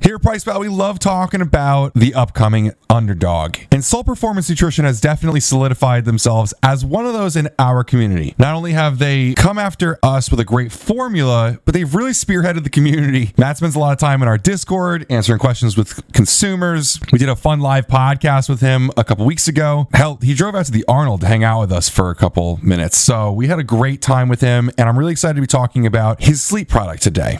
Here at PricePlow, we love talking about the upcoming underdog. And Soul Performance Nutrition has definitely solidified themselves as one of those in our community. Not only have they come after us with a great formula, but they've really spearheaded the community. Matt spends a lot of time in our Discord answering questions with consumers. We did a fun live podcast with him a couple weeks ago. Hell, he drove out to the Arnold to hang out with us for a couple minutes. So we had a great time with him, and I'm really excited to be talking about his sleep product today.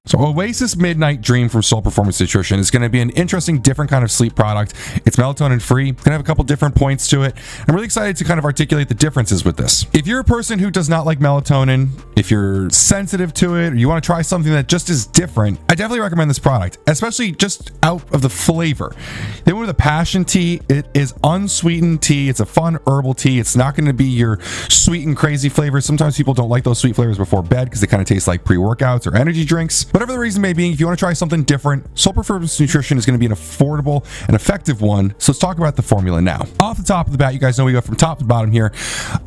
So Oasis Midnight Dream from Soul Performance Nutrition is going to be an interesting, different kind of sleep product. It's melatonin free. It's going to have a couple different points to it. I'm really excited to kind of articulate the differences with this. If you're a person who does not like melatonin, if you're sensitive to it, or you want to try something that just is different, I definitely recommend this product, especially just out of the flavor. They went with a passion tea. It is unsweetened tea. It's a fun herbal tea. It's not going to be your sweet and crazy flavors. Sometimes people don't like those sweet flavors before bed because they kind of taste like pre-workouts or energy drinks. Whatever the reason may be, if you want to try something different, Soul Performance Nutrition is going to be an affordable and effective one. So let's talk about the formula now. Off the top of the bat, you guys know we go from top to bottom here.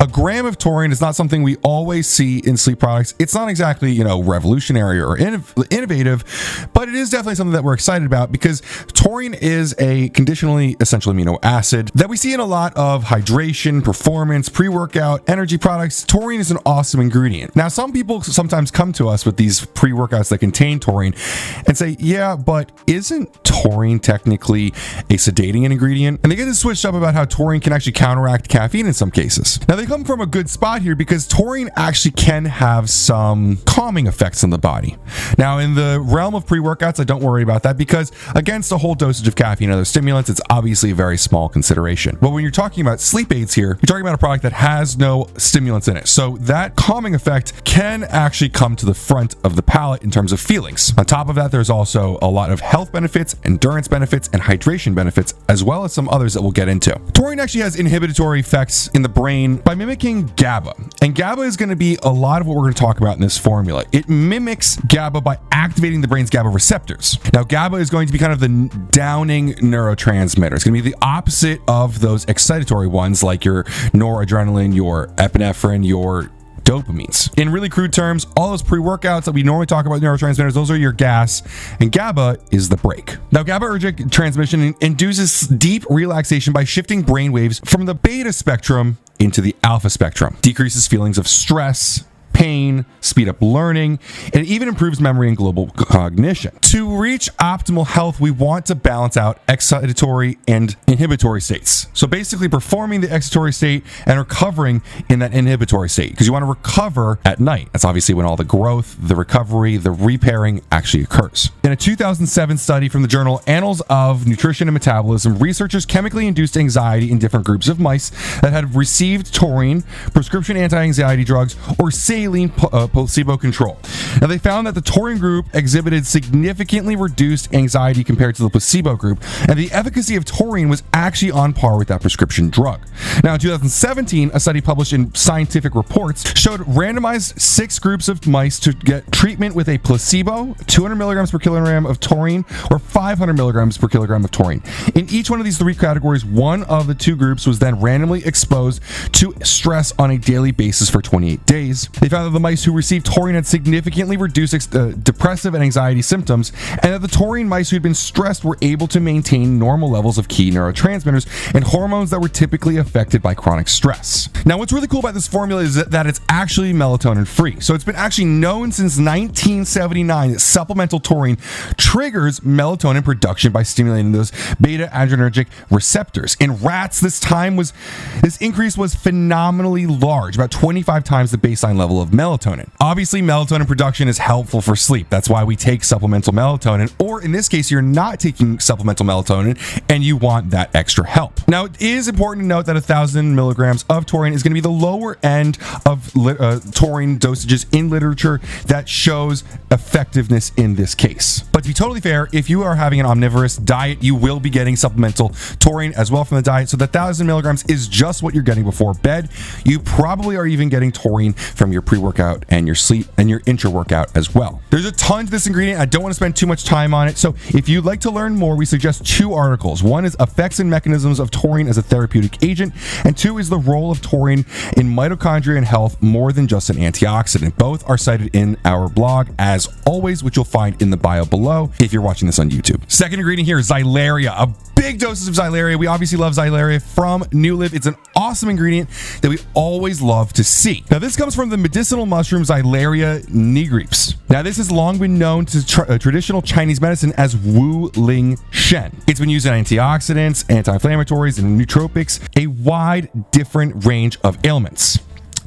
A gram of taurine is not something we always see in sleep products. It's not exactly, revolutionary or innovative, but it is definitely something that we're excited about because taurine is a conditionally essential amino acid that we see in a lot of hydration, performance, pre-workout, energy products. Taurine is an awesome ingredient. Now, some people sometimes come to us with these pre-workouts that contain taurine and say, yeah, but isn't taurine technically a sedating ingredient? And they get it switched up about how taurine can actually counteract caffeine in some cases. Now, they come from a good spot here because taurine actually can have some calming effects on the body. Now, in the realm of pre-workouts, I don't worry about that because against a whole dosage of caffeine and other stimulants, it's obviously a very small consideration. But when you're talking about sleep aids here, you're talking about a product that has no stimulants in it. So that calming effect can actually come to the front of the palate in terms of feelings. On top of that, there's also a lot of health benefits, endurance benefits, and hydration benefits, as well as some others that we'll get into. Taurine actually has inhibitory effects in the brain by mimicking GABA. And GABA is going to be a lot of what we're going to talk about in this formula. It mimics GABA by activating the brain's GABA receptors. Now, GABA is going to be kind of the downing neurotransmitter. It's going to be the opposite of those excitatory ones like your noradrenaline, your epinephrine, your dopamines. In really crude terms, all those pre-workouts that we normally talk about neurotransmitters, those are your gas, and GABA is the brake. Now, GABAergic transmission induces deep relaxation by shifting brain waves from the beta spectrum into the alpha spectrum, decreases feelings of stress, pain, speed up learning, and it even improves memory and global cognition. To reach optimal health, we want to balance out excitatory and inhibitory states. So basically performing the excitatory state and recovering in that inhibitory state, because you want to recover at night. That's obviously when all the growth, the recovery, the repairing actually occurs. In a 2007 study from the journal Annals of Nutrition and Metabolism, researchers chemically induced anxiety in different groups of mice that had received taurine, prescription anti-anxiety drugs, or saline placebo control. Now, they found that the taurine group exhibited significantly reduced anxiety compared to the placebo group, and the efficacy of taurine was actually on par with that prescription drug. Now, in 2017, a study published in Scientific Reports showed randomized 6 groups of mice to get treatment with a placebo, 200 milligrams per kilogram of taurine, or 500 milligrams per kilogram of taurine. In each one of these 3 categories, one of the 2 groups was then randomly exposed to stress on a daily basis for 28 days. They found that the mice who received taurine had significantly reduced depressive and anxiety symptoms, and that the taurine mice who had been stressed were able to maintain normal levels of key neurotransmitters and hormones that were typically affected by chronic stress. Now, what's really cool about this formula is that it's actually melatonin free. So it's been actually known since 1979 that supplemental taurine triggers melatonin production by stimulating those beta adrenergic receptors. In rats, this increase was phenomenally large, about 25 times the baseline level of melatonin. Obviously, melatonin production is helpful for sleep. That's why we take supplemental melatonin, or in this case, you're not taking supplemental melatonin and you want that extra help. Now, it is important to note that 1,000 milligrams of taurine is going to be the lower end of taurine dosages in literature that shows effectiveness in this case. But to be totally fair, if you are having an omnivorous diet, you will be getting supplemental taurine as well from the diet. So the 1,000 milligrams is just what you're getting before bed. You probably are even getting taurine from your pre-workout and your sleep and your intra-workout as well. There's a ton to this ingredient. I don't want to spend too much time on it. So if you'd like to learn more, we suggest 2 articles. One is Effects and Mechanisms of Taurine as a Therapeutic Agent, and 2 is The Role of Taurine in Mitochondria and Health More Than Just an Antioxidant. Both are cited in our blog, as always, which you'll find in the bio below if you're watching this on YouTube. Second ingredient here is Xylaria, a big doses of Xylaria. We obviously love Xylaria from New Live. It's an awesome ingredient that we always love to see. Now, this comes from the medicinal mushroom Xylaria nigrips. Now, this has long been known to traditional Chinese medicine as Wu Ling Shen. It's been used in antioxidants, anti-inflammatories, and nootropics, a wide, different range of ailments.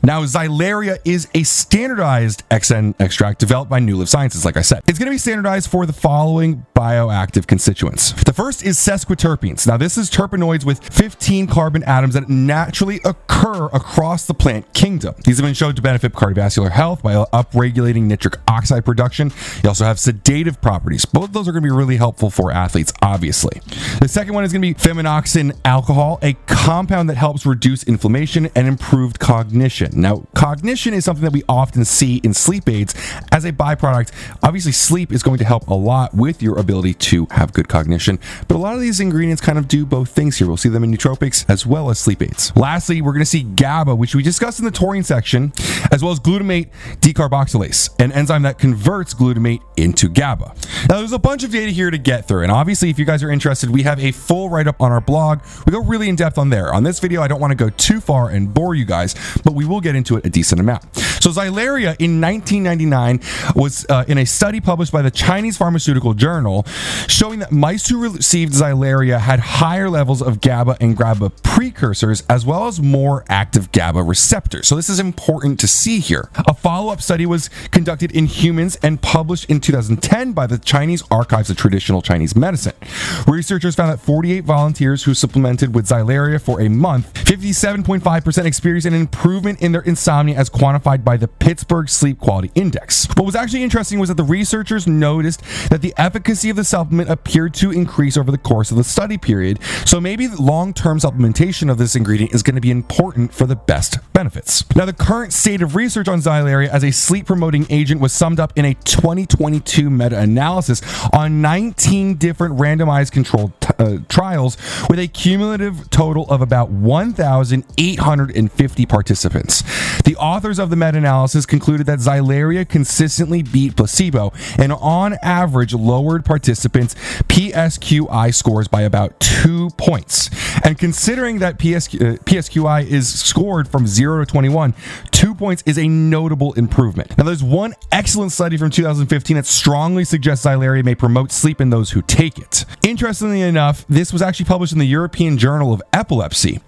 Now, Xylaria is a standardized XN extract developed by New Live Sciences, like I said. It's going to be standardized for the following bioactive constituents. The first is sesquiterpenes. Now, this is terpenoids with 15 carbon atoms that naturally occur across the plant kingdom. These have been shown to benefit cardiovascular health by upregulating nitric oxide production. They also have sedative properties. Both of those are going to be really helpful for athletes, obviously. The second one is going to be feminoxin alcohol, a compound that helps reduce inflammation and improved cognition. Now, cognition is something that we often see in sleep aids as a byproduct. Obviously, sleep is going to help a lot with your ability to have good cognition, but a lot of these ingredients kind of do both things here. We'll see them in nootropics as well as sleep aids. Lastly, we're going to see GABA, which we discussed in the taurine section, as well as glutamate decarboxylase, an enzyme that converts glutamate into GABA. Now, there's a bunch of data here to get through, and obviously, if you guys are interested, we have a full write-up on our blog. We go really in depth on there. On this video, I don't want to go too far and bore you guys, but we will get into it a decent amount. So Xylaria in 1999 was in a study published by the Chinese Pharmaceutical Journal showing that mice who received Xylaria had higher levels of GABA and GABA precursors as well as more active GABA receptors. So this is important to see here. A follow-up study was conducted in humans and published in 2010 by the Chinese Archives of Traditional Chinese Medicine. Researchers found that 48 volunteers who supplemented with Xylaria for a month, 57.5% experienced an improvement in their insomnia as quantified by the Pittsburgh Sleep Quality Index. What was actually interesting was that the researchers noticed that the efficacy of the supplement appeared to increase over the course of the study period, so maybe long-term supplementation of this ingredient is going to be important for the best benefits. Now, the current state of research on Xylaria as a sleep-promoting agent was summed up in a 2022 meta-analysis on 19 different randomized controlled trials with a cumulative total of about 1,850 participants. The authors of the meta-analysis concluded that Xylaria consistently beat placebo and on average lowered participants' PSQI scores by about 2 points. And considering that PSQI is scored from 0 to 21, 2 points is a notable improvement. Now, there's one excellent study from 2015 that strongly suggests Xylaria may promote sleep in those who take it. Interestingly enough, this was actually published in the European Journal of Epilepsy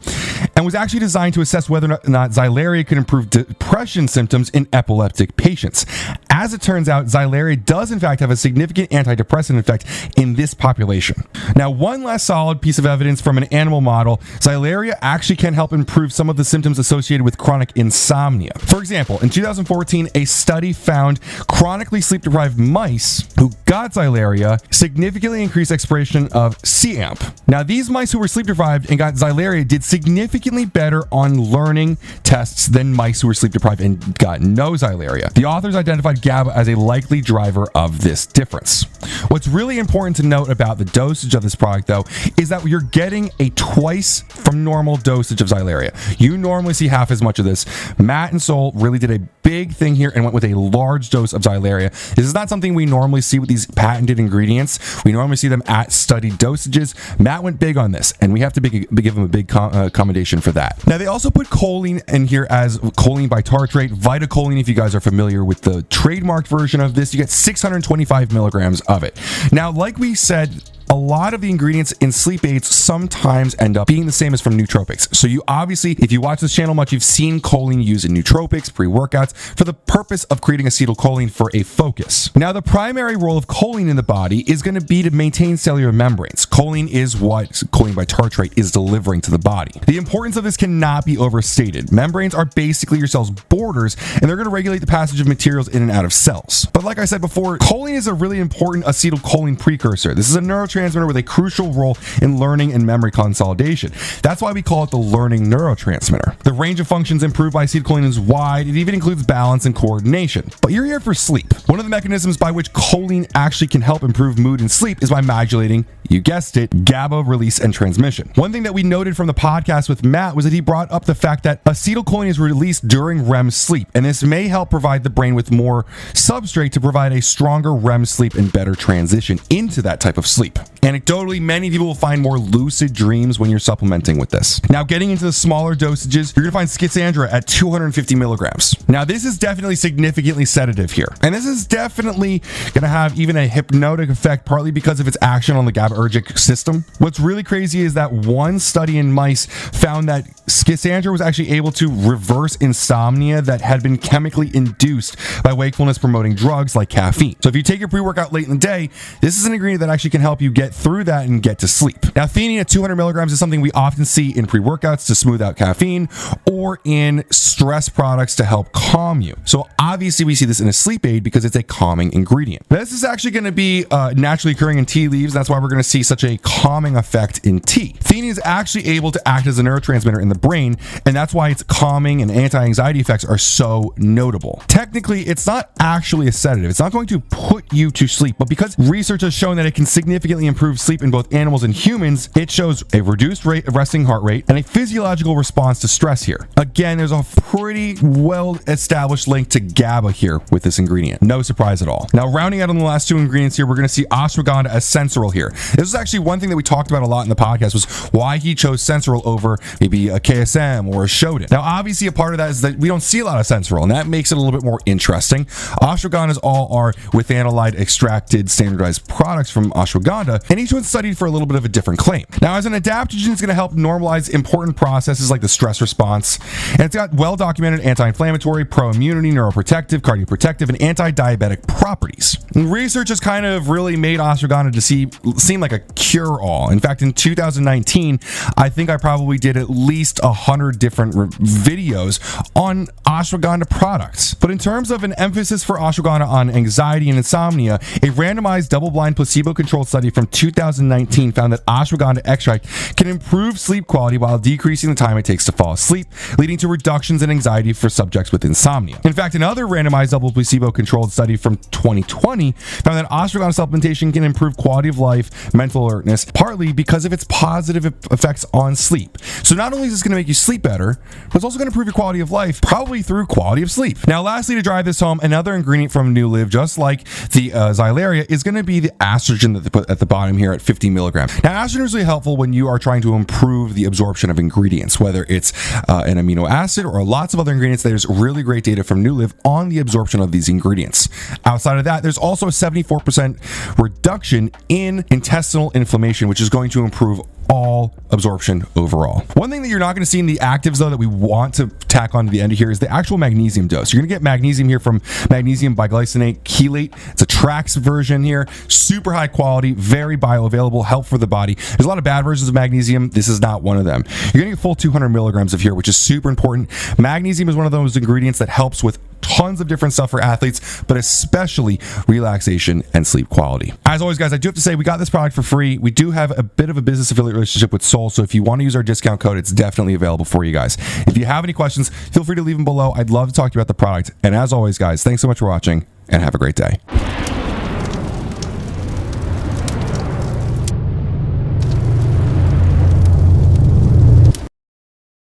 and was actually designed to assess whether or not Xylaria could improve depression symptoms in epileptic patients. As it turns out, Xylaria does in fact have a significant antidepressant effect in this population. Now, one last solid piece of evidence from an animal model, Xylaria actually can help improve some of the symptoms associated with chronic insomnia. For example, in 2014, a study found chronically sleep-deprived mice who got Xylaria significantly increased expression of CAMP. Now, these mice who were sleep-deprived and got Xylaria did significantly better on learning tests than mice who were sleep-deprived and got no Xylaria. The authors identified GABA as a likely driver of this difference. What's really important to note about the dosage of this product, though, is that you're getting a twice from normal dosage of Xylaria. You normally see half as much of this. Matt and Sol really did a big thing here and went with a large dose of Xylaria. This is not something we normally see with these patented ingredients. We normally see them at studied dosages. Matt went big on this, and we have to give him a big commendation for that. Now, they also put choline in here as choline bitartrate, VitaCholine. If you guys are familiar with the trademarked version of this, you get 625 milligrams of it. Now, like we said, a lot of the ingredients in sleep aids sometimes end up being the same as from nootropics. So you obviously, if you watch this channel much, you've seen choline used in nootropics, pre-workouts, for the purpose of creating acetylcholine for a focus. Now, the primary role of choline in the body is going to be to maintain cellular membranes. Choline is what choline bitartrate is delivering to the body. The importance of this cannot be overstated. Membranes are basically your cell's borders, and they're going to regulate the passage of materials in and out of cells. But like I said before, choline is a really important acetylcholine precursor. This is a neurotransmitter neurotransmitter with a crucial role in learning and memory consolidation. That's why we call it the learning neurotransmitter. The range of functions improved by acetylcholine is wide. It even includes balance and coordination. But you're here for sleep. One of the mechanisms by which choline actually can help improve mood and sleep is by modulating, you guessed it, GABA release and transmission. One thing that we noted from the podcast with Matt was that he brought up the fact that acetylcholine is released during REM sleep, and this may help provide the brain with more substrate to provide a stronger REM sleep and better transition into that type of sleep. Anecdotally, many people will find more lucid dreams when you're supplementing with this. Now, getting into the smaller dosages, you're gonna find Schizandra at 250 milligrams. Now, this is definitely significantly sedative here, and this is definitely gonna have even a hypnotic effect, partly because of its action on the GABAergic system. What's really crazy is that one study in mice found that Schizandra was actually able to reverse insomnia that had been chemically induced by wakefulness promoting drugs like caffeine. So if you take your pre-workout late in the day, this is an ingredient that actually can help you get through that and get to sleep. Now, theanine at 200 milligrams is something we often see in pre-workouts to smooth out caffeine or in stress products to help calm you. So obviously we see this in a sleep aid because it's a calming ingredient. This is actually going to be naturally occurring in tea leaves. That's why we're going to see such a calming effect in tea. Theanine is actually able to act as a neurotransmitter in the brain, and that's why its calming and anti-anxiety effects are so notable. Technically, it's not actually a sedative. It's not going to put you to sleep, but because research has shown that it can significantly improve sleep in both animals and humans, it shows a reduced rate of resting heart rate and a physiological response to stress here. Again, there's a pretty well-established link to GABA here with this ingredient. No surprise at all. Now, rounding out on the last two ingredients here, we're going to see ashwagandha as sensoril here. This is actually one thing that we talked about a lot in the podcast, was why he chose sensoril over maybe a KSM or a Shodan. Now, obviously, a part of that is that we don't see a lot of sensoril, and that makes it a little bit more interesting. Ashwagandhas all are withanolide extracted standardized products from ashwagandha, and each one's studied for a little bit of a different claim. Now, as an adaptogen, it's going to help normalize important processes like the stress response, and it's got well-documented anti-inflammatory, pro-immunity, neuroprotective, cardioprotective, and anti-diabetic properties. And research has kind of really made ashwagandha to seem like a cure-all. In fact, in 2019, I think I probably did at least 100 different videos on ashwagandha products. But in terms of an emphasis for ashwagandha on anxiety and insomnia, a randomized double-blind placebo-controlled study from 2019 found that ashwagandha extract can improve sleep quality while decreasing the time it takes to fall asleep, leading to reductions in anxiety for subjects with insomnia. In fact, another randomized double placebo-controlled study from 2020 found that ashwagandha supplementation can improve quality of life, mental alertness, partly because of its positive effects on sleep. So not only is this going to make you sleep better, but it's also going to improve your quality of life, probably through quality of sleep. Now, lastly, to drive this home, another ingredient from New Live, just like the Xylaria, is going to be the estrogen that they put at the bottom here at 50 milligrams. Now, estrogen is really helpful when you are trying to improve the absorption of ingredients, whether it's an amino acid or lots of other ingredients. There's really great data from New Live on the absorption of these ingredients. Outside of that, there's also a 74% reduction in intestinal inflammation, which is going to improve all absorption overall. One thing that you're not going to see in the actives, though, that we want to tack on to the end of here is the actual magnesium dose. You're going to get magnesium here from magnesium biglycinate chelate. It's a Trax version here. Super high quality, very bioavailable, help for the body. There's a lot of bad versions of magnesium. This is not one of them. You're going to get full 200 milligrams of here, which is super important. Magnesium is one of those ingredients that helps with tons of different stuff for athletes, but especially relaxation and sleep quality. As always, guys, I do have to say we got this product for free. We do have a bit of a business affiliate relationship with Sol, so if you want to use our discount code, it's definitely available for you guys. If you have any questions, feel free to leave them below. I'd love to talk to you about the product. And as always, guys, thanks so much for watching and have a great day.